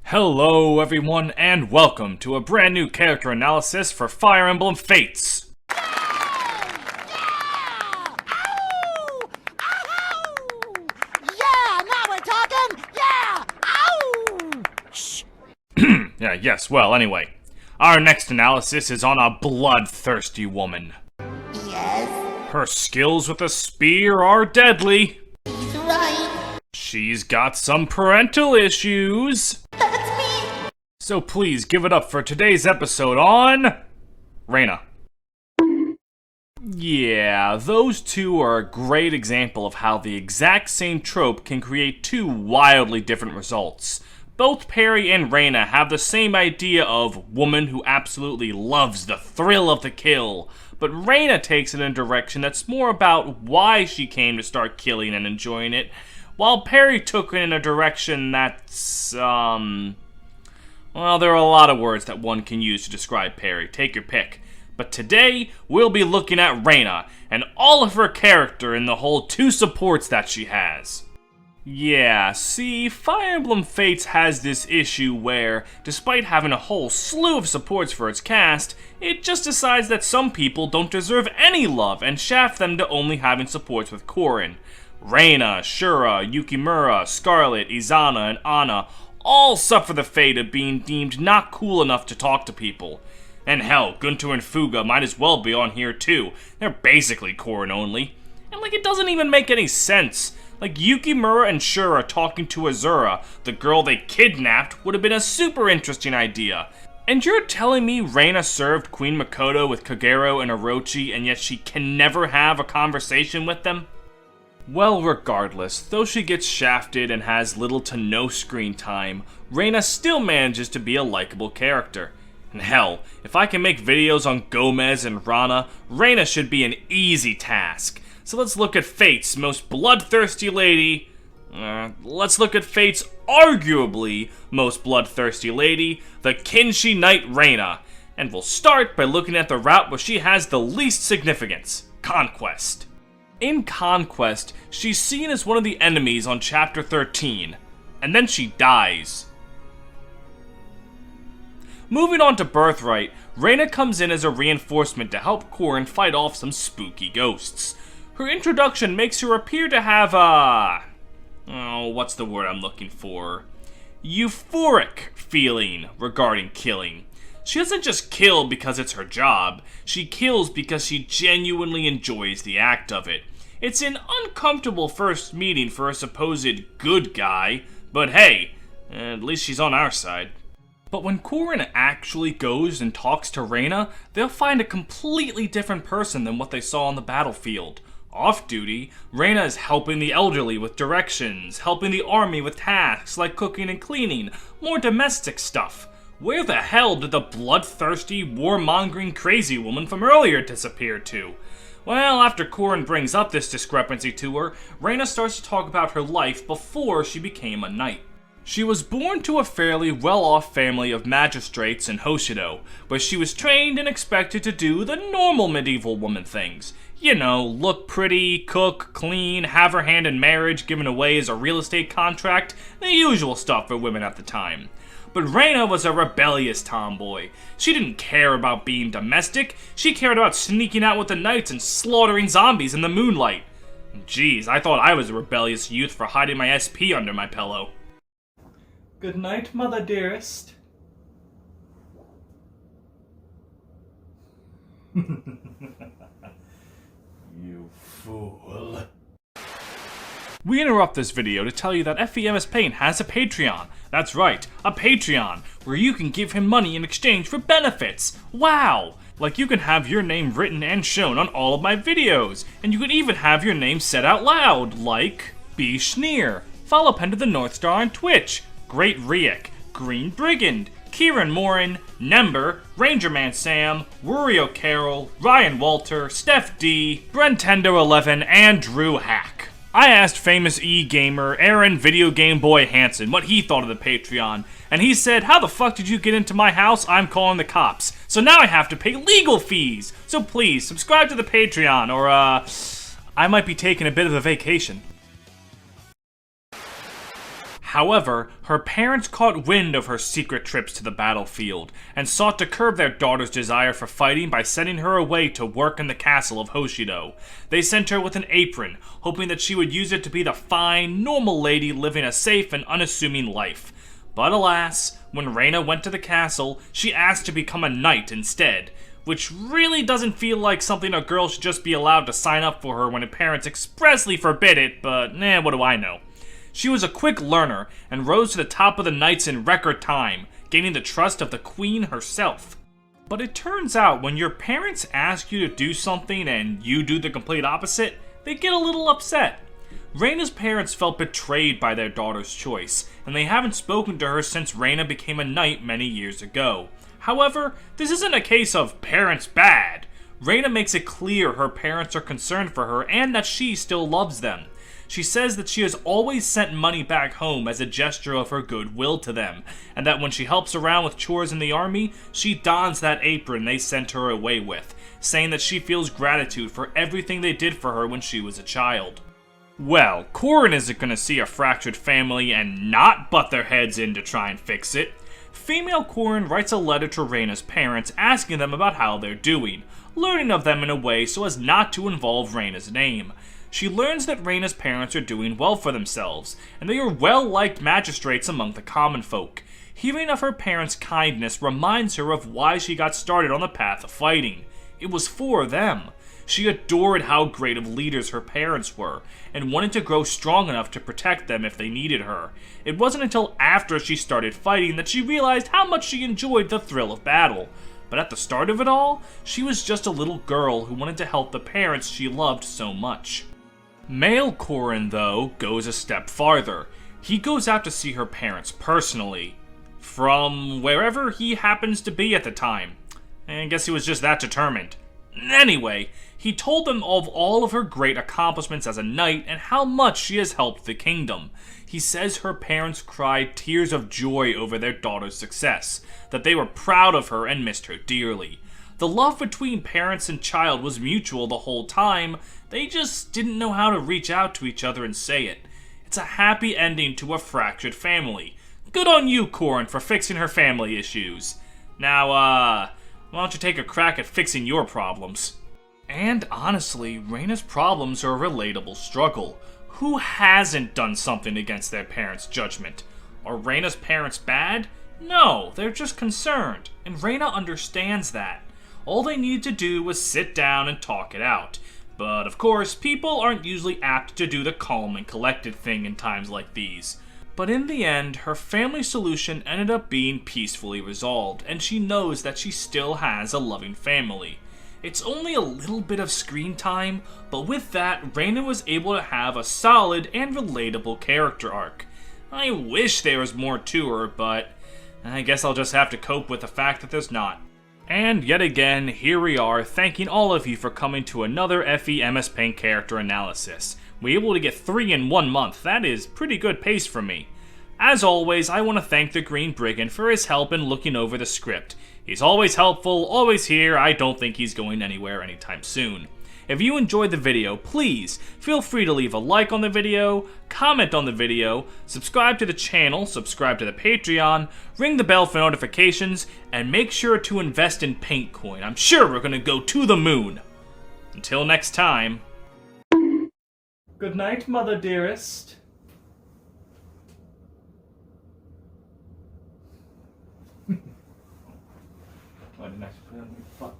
Hello everyone, and welcome to a brand new character analysis for Fire Emblem Fates. Anyway, our next analysis is on a bloodthirsty woman. Yes? Her skills with a spear are deadly. He's right. She's got some parental issues. That's me! So please give it up for today's episode on Reina. Yeah, those two are a great example of how the exact same trope can create two wildly different results. Both Peri and Reina have the same idea of woman who absolutely loves the thrill of the kill, but Reina takes it in a direction that's more about why she came to start killing and enjoying it, while Peri took it in a direction that's, well, there are a lot of words that one can use to describe Peri, take your pick. But today, we'll be looking at Reina, and all of her character and the whole two supports that she has. Yeah, see, Fire Emblem Fates has this issue where, despite having a whole slew of supports for its cast, it just decides that some people don't deserve any love and shaft them to only having supports with Corrin. Reina, Shura, Yukimura, Scarlet, Izana, and Anna all suffer the fate of being deemed not cool enough to talk to people. And hell, Gunter and Fuga might as well be on here too. They're basically Corrin only. And it doesn't even make any sense. Yukimura and Shura talking to Azura, the girl they kidnapped, would have been a super interesting idea. And you're telling me Reina served Queen Makoto with Kagero and Orochi, and yet she can never have a conversation with them? Well, regardless, though she gets shafted and has little to no screen time, Reina still manages to be a likable character. And hell, if I can make videos on Gomez and Rana, Reina should be an easy task. So let's look at Fate's most bloodthirsty lady. Let's look at Fate's arguably most bloodthirsty lady, the Kinshi Knight Reina. And we'll start by looking at the route where she has the least significance, Conquest. In Conquest, she's seen as one of the enemies on Chapter 13, and then she dies. Moving on to Birthright, Reina comes in as a reinforcement to help Corrin fight off some spooky ghosts. Her introduction makes her appear to have what's the word I'm looking for? Euphoric feeling regarding killing. She doesn't just kill because it's her job, she kills because she genuinely enjoys the act of it. It's an uncomfortable first meeting for a supposed good guy, but hey, at least she's on our side. But when Corrin actually goes and talks to Reina, they'll find a completely different person than what they saw on the battlefield. Off-duty, Reina is helping the elderly with directions, helping the army with tasks like cooking and cleaning, more domestic stuff. Where the hell did the bloodthirsty, warmongering crazy woman from earlier disappear to? Well, after Corrin brings up this discrepancy to her, Reina starts to talk about her life before she became a knight. She was born to a fairly well-off family of magistrates in Hoshido, where she was trained and expected to do the normal medieval woman things. You know, look pretty, cook, clean, have her hand in marriage given away as a real estate contract, the usual stuff for women at the time. But Reina was a rebellious tomboy. She didn't care about being domestic, she cared about sneaking out with the knights and slaughtering zombies in the moonlight. Jeez, I thought I was a rebellious youth for hiding my SP under my pillow. Good night, mother dearest. You fool. We interrupt this video to tell you that MSPaint has a Patreon. That's right, a Patreon, where you can give him money in exchange for benefits. Wow! You can have your name written and shown on all of my videos, and you can even have your name said out loud, like B. Schneer, Follow Pen to the North Star on Twitch, Great Riek, Green Brigand, Kieran Morin, Nember, Rangerman Sam, Wurio Carroll, Ryan Walter, Steph D, Brentendo11, and Drew Hack. I asked famous e-gamer Aaron Video Game Boy Hansen what he thought of the Patreon, and he said, "How the fuck did you get into my house? I'm calling the cops. So now I have to pay legal fees. So please, subscribe to the Patreon, or I might be taking a bit of a vacation." However, her parents caught wind of her secret trips to the battlefield, and sought to curb their daughter's desire for fighting by sending her away to work in the castle of Hoshido. They sent her with an apron, hoping that she would use it to be the fine, normal lady living a safe and unassuming life. But alas, when Reina went to the castle, she asked to become a knight instead, which really doesn't feel like something a girl should just be allowed to sign up for her when her parents expressly forbid it, but what do I know. She was a quick learner and rose to the top of the knights in record time, gaining the trust of the queen herself. But it turns out when your parents ask you to do something and you do the complete opposite, they get a little upset. Reina's parents felt betrayed by their daughter's choice, and they haven't spoken to her since Reina became a knight many years ago. However, this isn't a case of parents bad. Reina makes it clear her parents are concerned for her and that she still loves them. She says that she has always sent money back home as a gesture of her goodwill to them, and that when she helps around with chores in the army, she dons that apron they sent her away with, saying that she feels gratitude for everything they did for her when she was a child. Well, Corin isn't going to see a fractured family and not butt their heads in to try and fix it. Female Corin writes a letter to Reina's parents asking them about how they're doing, learning of them in a way so as not to involve Reina's name. She learns that Reina's parents are doing well for themselves, and they are well-liked magistrates among the common folk. Hearing of her parents' kindness reminds her of why she got started on the path of fighting. It was for them. She adored how great of leaders her parents were, and wanted to grow strong enough to protect them if they needed her. It wasn't until after she started fighting that she realized how much she enjoyed the thrill of battle. But at the start of it all, she was just a little girl who wanted to help the parents she loved so much. Male Corin, though, goes a step farther. He goes out to see her parents personally, from wherever he happens to be at the time. I guess he was just that determined. Anyway, he told them of all of her great accomplishments as a knight and how much she has helped the kingdom. He says her parents cried tears of joy over their daughter's success, that they were proud of her and missed her dearly. The love between parents and child was mutual the whole time, they just didn't know how to reach out to each other and say it. It's a happy ending to a fractured family. Good on you, Corin, for fixing her family issues. Now, why don't you take a crack at fixing your problems? And honestly, Reina's problems are a relatable struggle. Who hasn't done something against their parents' judgment? Are Reina's parents bad? No, they're just concerned, and Reina understands that. All they needed to do was sit down and talk it out. But of course, people aren't usually apt to do the calm and collected thing in times like these. But in the end, her family solution ended up being peacefully resolved, and she knows that she still has a loving family. It's only a little bit of screen time, but with that, Reina was able to have a solid and relatable character arc. I wish there was more to her, but I guess I'll just have to cope with the fact that there's not. And yet again, here we are, thanking all of you for coming to another FE MSPaint character analysis. We were able to get 3 in 1 month, that is pretty good pace for me. As always, I want to thank the Green Brigand for his help in looking over the script. He's always helpful, always here, I don't think he's going anywhere anytime soon. If you enjoyed the video, please feel free to leave a like on the video, comment on the video, subscribe to the channel, subscribe to the Patreon, ring the bell for notifications, and make sure to invest in Paint Coin. I'm sure we're gonna go to the moon. Until next time. Good night, mother dearest. Oh, I didn't actually put it on your butt.